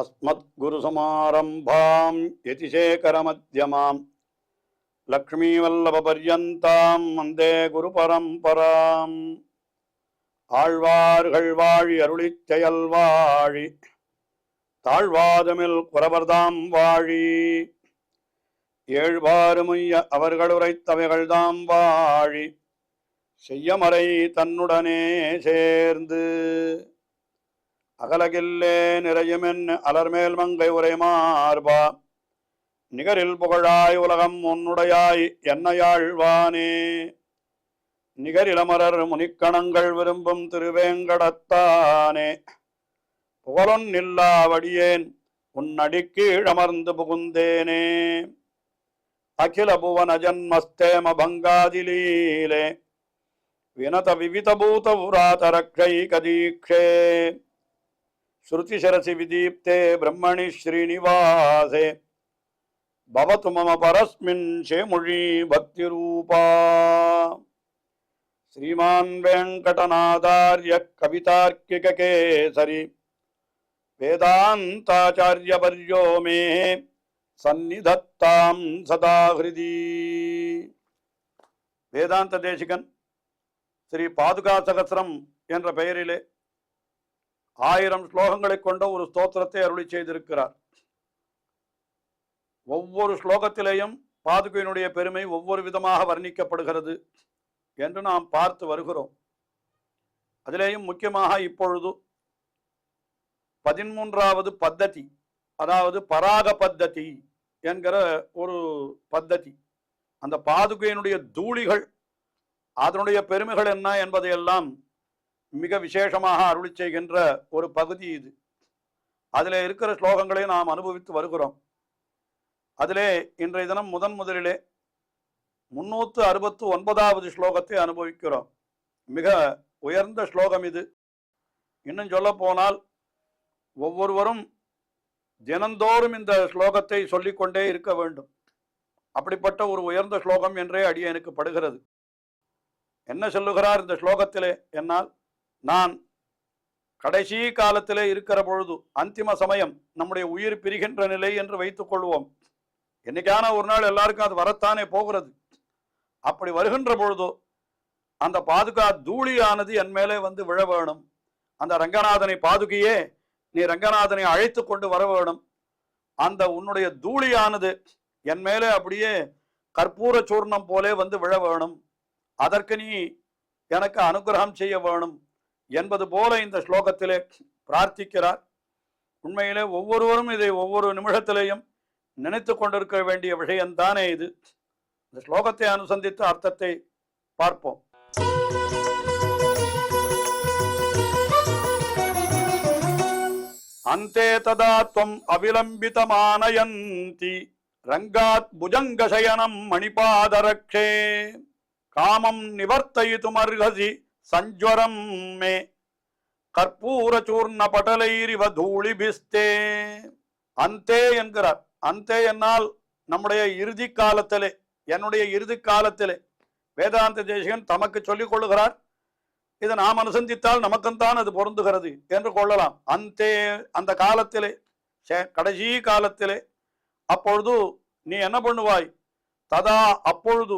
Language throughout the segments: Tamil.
अस्मद्गुरुसमारम्भां यतिशेखरमध्यमां लक्ष्मीवल्लभपर्यन्तां वन्दे गुरुपरम्पराम् ஆழ்வார்கள் வாழி அருளிச் செயல் வாழி தாழ்வாதமில் குறவர்தாம் வாழி ஏழ்வாறுமைய அவர்கள் உரைத்தவைகள்தாம் வாழி செய்யமறை தன்னுடனே சேர்ந்து அகலகில்லே நிறையுமென் அலர்மேல் மங்கை உரை மார்பா நிகரில் புகழாய் உலகம் உன்னுடையாய் என்னையாழ்வானே நிகரிலமரர் முனிக்கணங்கள் விரும்பும் திருவேங்கடத்தானே புகழொன்னில்லாவடியேன் உன்னடிக்கீழமர்ந்து புகுந்தேனே அகில புவன ஜன்மஸ்தேம பங்காதிலீலே வினத விவித பூத புராத ரக்ஷை கதீக்ஷே ஸ்ருதிசரசி விதீப்தே பிரம்மணி ஸ்ரீனிவாசே பவது மம பரஸ்மின் சேமுழி பக்திரூபா श्रीमान वेंकटनाथार्य कवितार्किक केसरी वेदांताचार्यवर्यो मे सन्निधत्तां सदा हृदि வேதாந்த தேசிகன் ஸ்ரீ பாதுகா சகஸ்ரம் என்ற பெயரிலே 1000 ஸ்லோகங்களை கொண்ட ஒரு ஸ்தோத்திரத்தை அருளி செய்திருக்கிறார். ஒவ்வொரு ஸ்லோகத்திலேயும் பாதுகையினுடைய பெருமை ஒவ்வொரு விதமாக வர்ணிக்கப்படுகிறது என்று நாம் பார்த்து வருகிறோம். அதிலேயும் முக்கியமாக இப்பொழுது 13வது பத்ததி, அதாவது பராக பத்ததி என்கிற ஒரு பத்ததி, அந்த பாதுகையினுடைய தூளிகள் அதனுடைய பெருமைகள் என்ன என்பதையெல்லாம் மிக விசேஷமாக அருளி செய்கின்ற ஒரு பகுதி இது. அதிலே இருக்கிற ஸ்லோகங்களை நாம் அனுபவித்து வருகிறோம். அதிலே இன்றைய தினம் முதலிலே 369வது ஸ்லோகத்தை அனுபவிக்கிறோம். மிக உயர்ந்த ஸ்லோகம் இது. இன்னும் சொல்ல போனால் ஒவ்வொருவரும் தினந்தோறும் இந்த ஸ்லோகத்தை சொல்லிக்கொண்டே இருக்க வேண்டும். அப்படிப்பட்ட ஒரு உயர்ந்த ஸ்லோகம் என்றே அடியேனுக்கு படுகிறது. என்ன சொல்லுகிறார் இந்த ஸ்லோகத்திலே என்னால், நான் கடைசி காலத்திலே இருக்கிற பொழுது, அந்திம சமயம், நம்முடைய உயிர் பிரிகின்ற நிலை என்று வைத்துக் கொள்வோம். என்னைக்கான ஒரு நாள் எல்லாருக்கும் அது வரத்தானே போகிறது. அப்படி வருகின்ற பொழுதோ அந்த பாதுகா தூளியானது என் மேலே வந்து விழ வேணும். அந்த ரங்கநாதனை, பாதுகையே நீ ரங்கநாதனை அழைத்து கொண்டு வர வேணும். அந்த உன்னுடைய தூளியானது என் மேலே அப்படியே கற்பூர சூர்ணம் போலே வந்து விழ வேணும். அதற்கு நீ எனக்கு அனுகிரகம் செய்ய வேணும் என்பது போல இந்த ஸ்லோகத்திலே பிரார்த்திக்கிறார். உண்மையிலே ஒவ்வொருவரும் இதை ஒவ்வொரு நிமிஷத்திலேயும் நினைத்து கொண்டிருக்க வேண்டிய விஷயம்தானே இது. இந்த ஸ்லோகத்தை அனுசந்தித்து அர்த்தத்தை பார்ப்போம். அந்தே ததா த்வம் அவிலம்பிதமானயந்தி ரங்காத் புஜங்கசயனம் மணிபாதரக்ஷே காமம் நிவர்த்தயிதுமர்ஹசி சஞ்சுவரம் மே கற்பூர சூர்ண படலைரிவ தூளிபிஸ்தே. அந்தே என்கிறார். அந்தே என்னால் நம்முடைய இறுதி காலத்திலே, என்னுடைய இறுதி காலத்திலே வேதாந்த தேசிகன் தமக்கு சொல்லிக் கொள்ளுகிறார். இதை நாம் அனுசந்தித்தால் நமக்குத்தான் அது பொருந்துகிறது என்று கொள்ளலாம். அந்தே, அந்த காலத்திலே, கடைசி காலத்திலே, அப்பொழுது நீ என்ன பண்ணுவாய்? ததா, அப்பொழுது,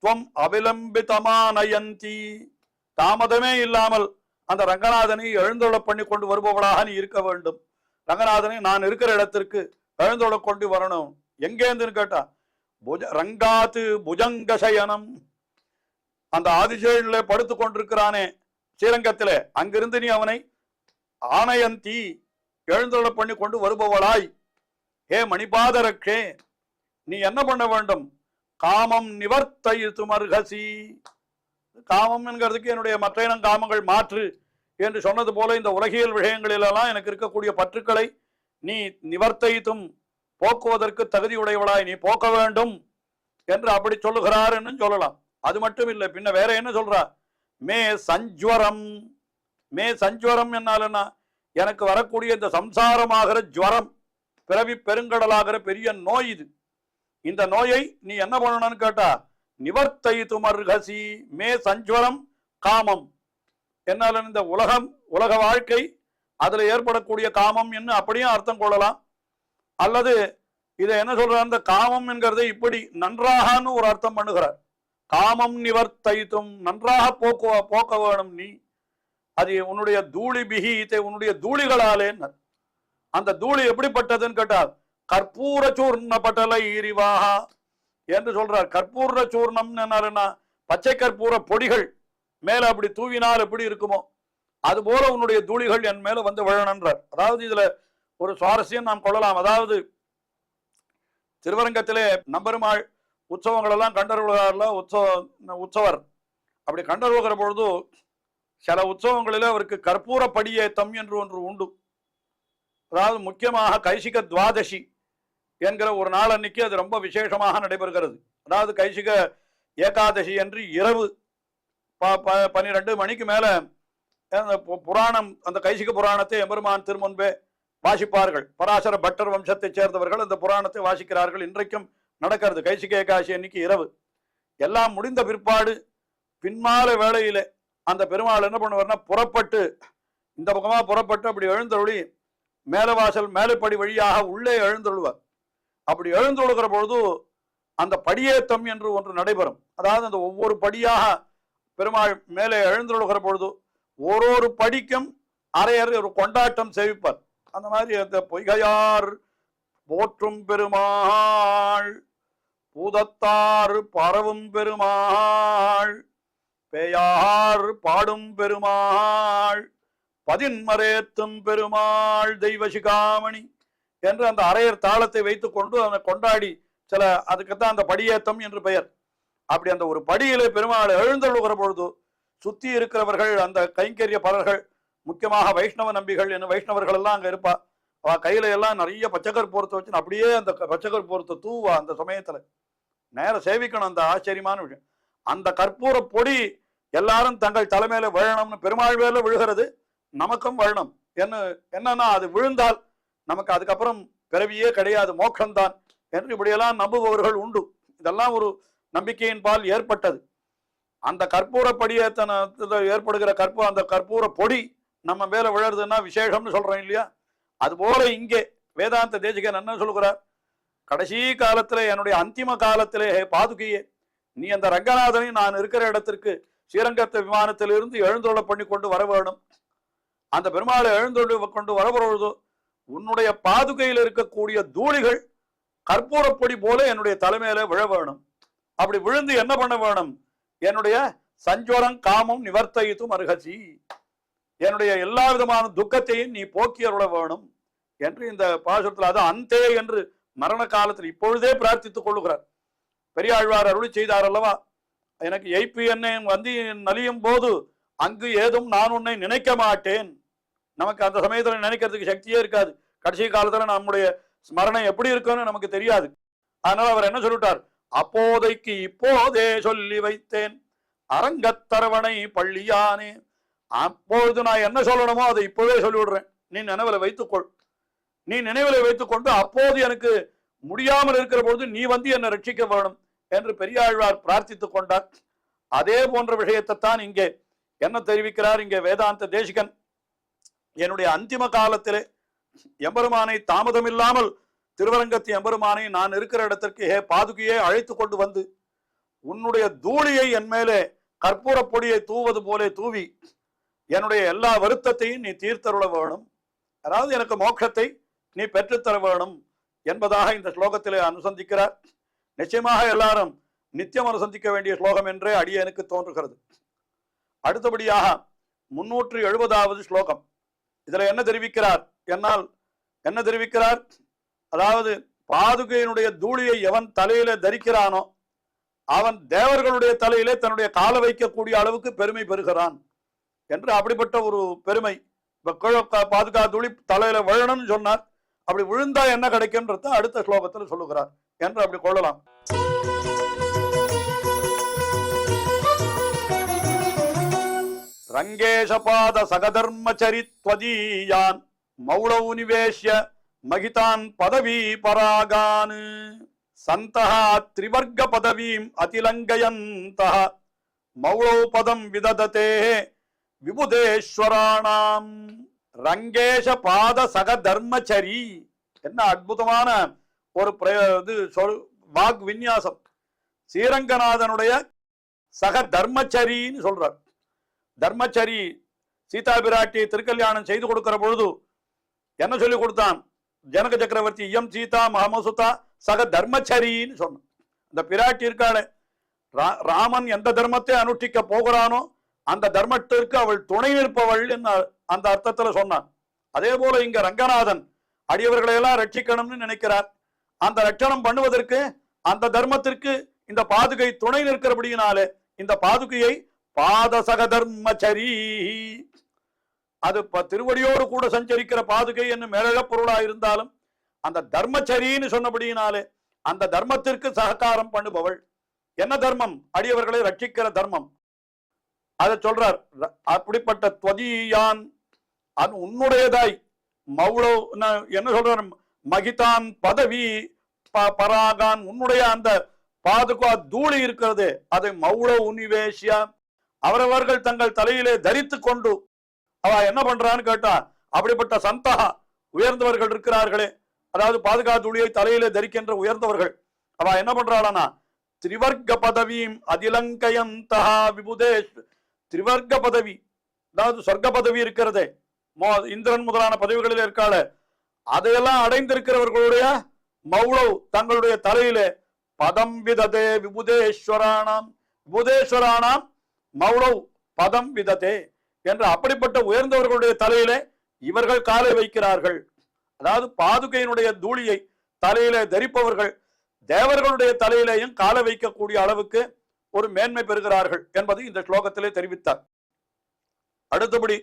துவம் அவிலம்பிதமானயந்தி, தாமதமே இல்லாமல் அந்த ரங்கநாதனை எழுந்தொழ பண்ணி கொண்டு வருபவளாக நீ இருக்க வேண்டும். ரங்கநாதனை நான் இருக்கிற இடத்திற்கு எழுந்தொழ கொண்டு வரணும். எங்கேருந்துன்னு கேட்டா, ரங்காத்து புஜங்கசயனம், அந்த ஆதிசேஷனிலே படுத்து கொண்டிருக்கிறானே ஸ்ரீரங்கத்திலே, அங்கிருந்து நீ அவனை ஆனயந்தி எழுந்தொழ பண்ணி கொண்டு வருபவளாய், ஹே மணிபாதரக்ஷே, நீ என்ன பண்ண வேண்டும்? காமம் நிவர்த்தயிதுமர்ஹசி, காமம் என்கிறதுக்கு என்னுடைய மற்ற இனம் காமங்கள் மாற்று என்று சொன்னது போல இந்த உலகியல் விஷயங்களிலெல்லாம் எனக்கு இருக்கக்கூடிய பற்றுக்களை நீ நிவர்த்தயித்தும், போக்குவதற்கு தகுதியுடையவளாய் நீ போக்க வேண்டும் என்று அப்படி சொல்லுகிறார் என்று சொல்லலாம். அது மட்டும் இல்லை, பின்ன வேற என்ன சொல்றா? மே சஞ்சுவரம். மே சஞ்சுவரம் என்னால் என்ன? எனக்கு வரக்கூடிய இந்த சம்சாரமாகிற ஜுவரம், பிறவி பெருங்கடலாகிற பெரிய நோய் இது. இந்த நோயை நீ என்ன பண்ணணும்னு கேட்டா, நிவர்த்தயிதுமர்ஹசி மே சஞ்சுவரம் காமம். என்னால் இந்த உலக வாழ்க்கை அதுல ஏற்படக்கூடிய காமம் என்று அப்படியும் அர்த்தம் கொள்ளலாம். அல்லது இதை என்ன சொல்றார், அந்த காமம் என்கிறதை இப்படி நன்றாகனு ஒரு அர்த்தம் பண்ணுகிறார். காமம் நிவர்த்தைத்தும், நன்றாக போக்க வேணும் நீ, அது உன்னுடைய தூளி பிகித்தை, உன்னுடைய தூளிகளாலே. அந்த தூளி எப்படிப்பட்டதுன்னு கேட்டால் கற்பூர சூர்ண பட்டலை இரிவாகா என்று சொல்றார். கற்பூர சூர்ணம் என்ன, பச்சை கற்பூர பொடிகள் மேல அப்படி தூவினால் எப்படி இருக்குமோ அது போல உன்னுடைய தூளிகள் என் மேல வந்து விழணுன்றார். அதாவது இதுல ஒரு சுவாரஸ்யம் நாம் கொள்ளலாம். அதாவது திருவரங்கத்திலே நம்பெருமாள் உற்சவங்கள் எல்லாம் கண்டருள்ளார்ல, உற்சவர் அப்படி கண்டருகிற பொழுது சில உற்சவங்களிலே அவருக்கு கற்பூர படியேத்தம் என்று ஒன்று உண்டு. அதாவது முக்கியமாக கைசிக துவாதசி என்கிற ஒரு நாள் அன்னைக்கு அது ரொம்ப விசேஷமாக நடைபெறுகிறது. அதாவது கைசிக ஏகாதசி என்று இரவு 12 மணிக்கு மேல புராணம், அந்த கைசிக புராணத்தை எம்பெருமான் திருமுன்பே வாசிப்பார்கள். பராசர பட்டர் வம்சத்தைச் சேர்ந்தவர்கள் அந்த புராணத்தை வாசிக்கிறார்கள். இன்றைக்கும் நடக்கிறது கைசிக ஏகாதசி அன்னைக்கு இரவு. எல்லாம் முடிந்த பிற்பாடு பின்மாலை வேளையிலே அந்த பெருமாள் என்ன பண்ணுவார்னா, புறப்பட்டு இந்த பக்கமா புறப்பட்டு அப்படி எழுந்தருளி மேலவாசல் மேலைப்படி வழியாக உள்ளே எழுந்தருள்வார். அப்படி எழுந்தொழுகிற பொழுது அந்த படியேத்தம் என்று ஒன்று நடைபெறும். அதாவது அந்த ஒவ்வொரு படியாக பெருமாள் மேலே எழுந்தொழுகிற பொழுது ஒரு படிக்கும் அரையறை ஒரு கொண்டாட்டம் சேவிப்பார். அந்த மாதிரி அந்த பொய்கையார் போற்றும் பெருமாள், பூதத்தார் பரவும் பெருமாள், பேயார் பாடும் பெருமாள், பதின்மரேத்தும் பெருமாள் தெய்வ சிகாமணி என்று அந்த அரையர் தாளத்தை வைத்துக் கொண்டு அதை கொண்டாடி சில, அதுக்குத்தான் அந்த படியேத்தம் என்று பெயர். அப்படி அந்த ஒரு படியிலே பெருமாள் எழுந்தருளுகிற பொழுது சுத்தி இருக்கிறவர்கள், அந்த கைங்கரிய பலர்கள், முக்கியமாக வைஷ்ணவ நம்பிகள் என்ன வைஷ்ணவர்கள் எல்லாம் அங்க இருப்பா. அவ கையில எல்லாம் நிறைய பச்சைக்கர் போர்த்தை வச்சு அப்படியே அந்த பச்சைக்கர் போர்த்தை தூவா. அந்த சமயத்துல நேர சேவிக்கணும். அந்த ஆச்சரியமான விஷயம், அந்த கற்பூர பொடி எல்லாரும் தங்கள் தலைமையில விழணும்னு பெருமாள் வேல விழுகிறது, நமக்கும் விழணும். என்னன்னா அது விழுந்தால் நமக்கு அதுக்கப்புறம் பிறவியே கிடையாது, மோட்சம்தான் என்று இப்படியெல்லாம் நம்புபவர்கள் உண்டு. இதெல்லாம் ஒரு நம்பிக்கையின் பால் ஏற்பட்டது. அந்த கற்பூர படியேத்தன ஏற்படுகிற அந்த கற்பூர பொடி நம்ம மேல விழறதுன்னா விசேஷம்னு சொல்றோம் இல்லையா? அது போல இங்கே வேதாந்த தேசிகன் என்ன சொல்கிறார், கடைசி காலத்திலே, என்னுடைய அந்திம காலத்திலே பாதுகையே, நீ அந்த ரங்கநாதனை நான் இருக்கிற இடத்திற்கு ஸ்ரீரங்கத்து விமானத்திலிருந்து எழுந்தொள்ள பண்ணி கொண்டு வர வேணும். அந்த பெருமாளை எழுந்தொள்ள கொண்டு வரப்பொழுது உன்னுடைய பாதுகையில் இருக்கக்கூடிய தூளிகள் கற்பூரப்பொடி போல என்னுடைய தலைமையில விழ வேணும். அப்படி விழுந்து என்ன பண்ண வேணும், என்னுடைய சஞ்சோரம் காமம் நிவர்த்தித்தும் அருகசி, என்னுடைய எல்லா விதமான துக்கத்தையும் நீ போக்கி அருள வேணும் என்று இந்த பாசுரத்தில், அது அந்தே என்று மரண காலத்தில் இப்பொழுதே பிரார்த்தித்துக் கொள்ளுகிறார். பெரியாழ்வார் அருளி செய்தார் அல்லவா, எனக்கு எய்ப்பு என்னை வந்து நலியும் போது அங்கு ஏதும் நான் உன்னை நினைக்க மாட்டேன். நமக்கு அந்த சமயத்தில் நினைக்கிறதுக்கு சக்தியே இருக்காது. கடைசி காலத்துல நம்முடைய ஸ்மரணம் எப்படி இருக்குன்னு நமக்கு தெரியாது. அதனால அவர் என்ன சொல்லிட்டார், அப்போதைக்கு இப்போதே சொல்லி வைத்தேன் அரங்கத்தரவணை பள்ளியானே. அப்பொழுது நான் என்ன சொல்லணுமோ அதை இப்போதே சொல்லிவிடுறேன், நீ நினைவில் வைத்துக்கொள். நீ நினைவில் வைத்துக்கொண்டு அப்போது எனக்கு முடியாமல் இருக்கிற பொழுது நீ வந்து என்னை ரட்சிக்க வேணும் என்று பெரியாழ்வார் பிரார்த்தித்துக் கொண்டார். அதே போன்ற விஷயத்தை தான் இங்கே என்ன தெரிவிக்கிறார் இங்கே வேதாந்த தேசிகன். என்னுடைய அந்திம காலத்திலே எம்பெருமானை தாமதம் இல்லாமல் திருவரங்கத்து எம்பெருமானை நான் இருக்கிற இடத்திற்கு பாதுகையை அழைத்து கொண்டு வந்து உன்னுடைய தூளியை என் மேலே கற்பூர பொடியை தூவது போலே தூவி என்னுடைய எல்லா வருத்தத்தையும் நீ தீர்த்தருள வேணும், அதாவது எனக்கு மோட்சத்தை நீ பெற்றுத்தர வேணும் என்பதாக இந்த ஸ்லோகத்திலே அனுசந்திக்கிறார். நிச்சயமாக எல்லாரும் நித்தியம் அனுசந்திக்க வேண்டிய ஸ்லோகம் என்றே அடியனுக்கு தோன்றுகிறது. அடுத்தபடியாக 370வது ஸ்லோகம். இதுல என்ன தெரிவிக்கிறார் என்னால் என்ன தெரிவிக்கிறார், அதாவது பாதுகையினுடைய தூளியை எவன் தலையில தரிக்கிறானோ அவன் தேவர்களுடைய தலையிலே தன்னுடைய கால வைக்கக்கூடிய அளவுக்கு பெருமை பெறுகிறான் என்று, அப்படிப்பட்ட ஒரு பெருமை. இப்ப பாதுகா தூளி தலையில விழணும்னு சொன்னார், அப்படி விழுந்தா என்ன கிடைக்கும்ன்றத அடுத்த ஸ்லோகத்தில் சொல்லுகிறார் என்று அப்படி கொள்ளலாம். ரங்கேஷபாத சகதர்மச்சரித்வதீயான் மௌளௌ நிவேஷ்ய மகிதான் பதவி பராகான் சந்தஹ த்ரிவர்க பதவீம் அதிலங்கயந்தஹ மௌளௌ பதம் விதததே விபுதேஸ்வராணாம். ரங்கேஷ பாத சக தர்மச்சரி. என்ன அற்புதமான ஒரு வாக் விநியாசம். ஸ்ரீரங்கநாதனுடைய சக தர்மச்சரின்னு சொல்றார். தர்மச்சரி சீதா பிராட்டி திருக்கல்யாணம் செய்து கொடுக்கிற பொழுது என்ன சொல்லி கொடுத்தான்? ஜனக சக்கரவர்த்தி எம் சீதா மகமசுதா சக தர்மச்சரின்னு சொன்னான். அந்த பிராட்டி இருக்காளே, ராமன் எந்த தர்மத்தை அனுஷ்டிக்க போகிறானோ அந்த தர்மத்திற்கு அவள் துணை நிற்பவள் அந்த அர்த்தத்துல சொன்னான். அதே போல இங்க ரங்கநாதன் அடியவர்களை எல்லாம் ரட்சிக்கணும்னு நினைக்கிறார். அந்த ரட்சணம் பண்ணுவதற்கு அந்த தர்மத்திற்கு இந்த பாதுகை துணை நிற்கிறபடியினாலே இந்த பாதுகையை பாதசக தர்மச்சரி, அது திருவடியோடு கூட சஞ்சரிக்கிற பாதுகை என்று மேலக பொருளா இருந்தாலும் அந்த தர்மச்சரின்னு சொன்னபடியினாலே அந்த தர்மத்திற்கு சககாரம் பண்ணுபவள். என்ன தர்மம்? அடியவர்களை ரட்சிக்கிற தர்மம். அதை சொல்றார். அப்படிப்பட்ட துவதியான் உன்னுடையதாய் மௌளோ என்ன சொல்ற மகிதான் பதவி பராகான், உன்னுடைய அந்த பாதுகா தூளி இருக்கிறது அதை மௌளோ உன்னிவேஷியா அவரவர்கள் தங்கள் தலையிலே தரித்து கொண்டு அவ என்ன பண்றான்னு கேட்டா, அப்படிப்பட்ட சந்தகா உயர்ந்தவர்கள் இருக்கிறார்களே, அதாவது பாதுகா தூளியை தலையிலே தரிக்கின்ற உயர்ந்தவர்கள், அவ என்ன பண்றாளனா திரிவர்க்க பதவியும் அதிலங்கயந்தகா விபுதேஷ். திரிவர்க்க பதவி, அதாவது சொர்க்க பதவி இருக்கிறதே, இந்திரன் முதலான பதவிகளில் இருக்காள, அதையெல்லாம் அடைந்திருக்கிறவர்களுடைய மௌளவ் தங்களுடைய தலையிலே பதம் விததே விபுதேஸ்வரானாம். விபுதேஸ்வரானாம் மௌளவ் பதம் விததே என்று அப்படிப்பட்ட உயர்ந்தவர்களுடைய தலையிலே இவர்கள் காலை வைக்கிறார்கள். அதாவது பாதுகையினுடைய தூளியை தலையிலே தரிப்பவர்கள் தேவர்களுடைய தலையிலேயும் காலை வைக்கக்கூடிய அளவுக்கு ஒரு மேன்மை பெறுகிறார்கள் என்பதை இந்த ஸ்லோகத்திலே தெரிவித்தார். அடுத்தபடி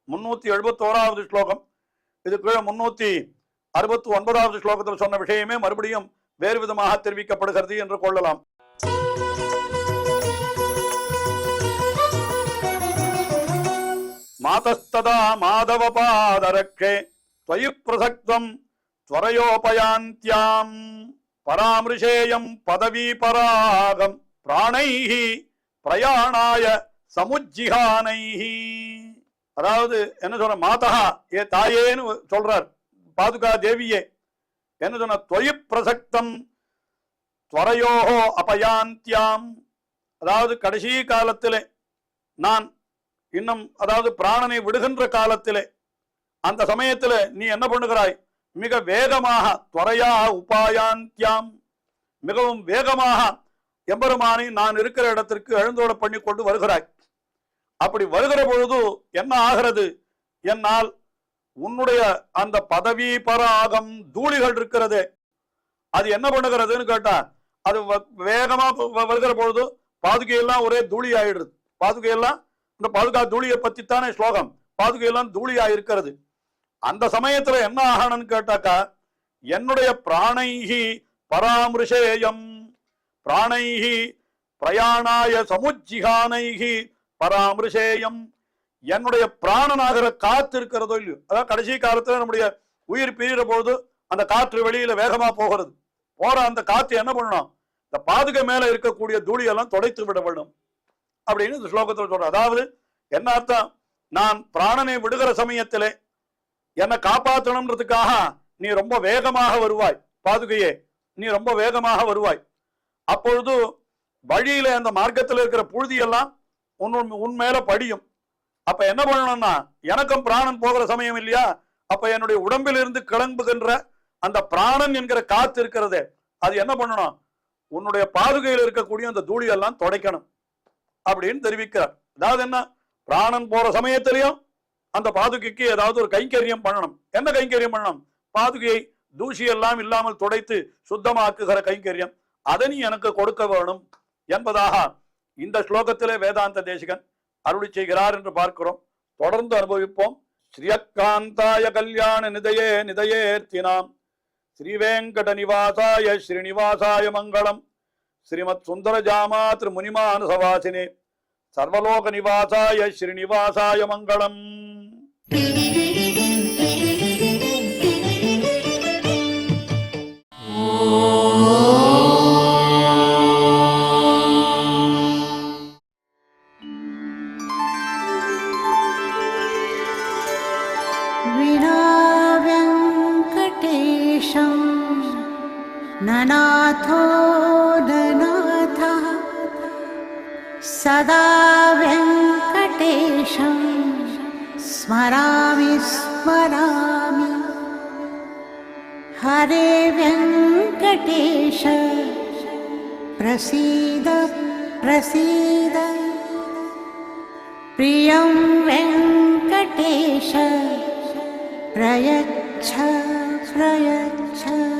371வது ஸ்லோகம். இது கீழே 369வது ஸ்லோகத்தில் சொன்ன விஷயமே மறுபடியும் வேறு விதமாக தெரிவிக்கப்படுகிறது என்று கொள்ளலாம். மாதஸ்ததா மாதவ பாதரக்ஷே त्वयि प्रसक्तं त्वरयोपयान्त्यां பராமிருஷேயம் பதவி பராகம் பிராணைஹ பிரயாணாய சமுஜ்ஜிஹானைஹ. அதாவது என்ன சொல்ற, மாதா ஏ தாயேன்னு சொல்றார் பாதுகா தேவியே. என்ன சொன்ன, त्वयि பிரசக்தம் त्वरयोः அபயாந்தியாம், அதாவது கடைசி காலத்திலே நான் இன்னும், அதாவது பிராணனை விடுகின்ற காலத்திலே அந்த சமயத்துல நீ என்ன பண்ணுகிறாய், மிக வேகமாக துவரையா உபாயாந்தியாம், மிகவும் வேகமாக எம்பெருமானை நான் இருக்கிற இடத்திற்கு எழுந்தோட பண்ணி கொண்டு வருகிறாய். அப்படி வருகிற பொழுது என்ன ஆகிறது, என்னால் உன்னுடைய அந்த பதவி பராகம் தூளிகள் இருக்கிறது, அது என்ன பண்ணுகிறதுன்னு கேட்டா, அது வேகமா வருகிற பொழுது பாதுகையெல்லாம் ஒரே தூளி ஆயிடுது. பாதுகையெல்லாம் இந்த பாதுகா தூளியை பத்தித்தானே ஸ்லோகம், பாதுகையெல்லாம் தூளியா இருக்கிறது. அந்த சமயத்துல என்ன ஆகணும்னு கேட்டாக்கா, என்னுடைய பிராணைஹி பராமிருஷேயம் பிராணைஹி பிரயாணாய சமுஜ்ஜிஹானைஹி பராமிருஷேயம், என்னுடைய பிராணனாகிற காத்து இருக்கிறதோ இல்லையோ, அதாவது கடைசி காலத்துல நம்முடைய உயிர் பிரிகிற பொழுது அந்த காற்று வெளியில வேகமா போகிறது, போற அந்த காத்து என்ன பண்ணணும், இந்த பாதுகை மேல இருக்கக்கூடிய தூளியெல்லாம் துடைத்து விட வேண்டும் அப்படின்னு இந்த ஸ்லோகத்தில் சொல்ற. அதாவது என்ன அர்த்தம், நான் பிராணனை விடுகிற சமயத்திலே என்னை காப்பாற்றணும்ன்றதுக்காக நீ ரொம்ப வேகமாக வருவாய், பாதுகையே நீ ரொம்ப வேகமாக வருவாய். அப்பொழுது வழியில அந்த மார்க்கத்தில் இருக்கிற புழுதியெல்லாம் உன் மேல படியும். அப்ப என்ன பண்ணணும்னா, எனக்கும் பிராணன் போகிற சமயம் இல்லையா, அப்ப என்னுடைய உடம்பில் இருந்து கிளம்புகின்ற அந்த பிராணன் என்கிற காத்து இருக்கிறதே, அது என்ன பண்ணணும், உன்னுடைய பாதுகையில் இருக்கக்கூடிய அந்த தூளியெல்லாம் துடைக்கணும் அப்படின்னு தெரிவிக்கிறார். அதாவது என்ன, பிராணன் போற சமயத்திலையும் அந்த பாதுகைக்கு ஏதாவது ஒரு கைங்கரியம் பண்ணணும். என்ன கைங்கரியம் பண்ணணும், பாதுகையை தூசியெல்லாம் இல்லாமல் துடைத்து சுத்தமாக்குகிற கைங்கரியம், அதை நீ எனக்கு கொடுக்க வேணும் என்பதாக இந்த ஸ்லோகத்திலே வேதாந்த தேசிகன் அருளி செய்கிறார் என்று பார்க்கிறோம். தொடர்ந்து அனுபவிப்போம். ஸ்ரீயக்காந்தாய கல்யாண நிதயே நிதயேர்த்தினாம் ஸ்ரீவேங்கட நிவாசாய ஸ்ரீனிவாசாய மங்களம். ஸ்ரீமத் சுந்தரஜாமா திருமுனிமானசவாசினே சர்வலோக நிவாசாய ஸ்ரீனிவாசாய மங்களம். वेङ्कटेशं ननाथो ननाथः सदा वेङ्कटेशं स्मरामि स्मरामि। हरे वेङ्कटेश प्रसीद प्रसीद। प्रियं वेङ्कटेश प्रयच्छ प्रयच्छ।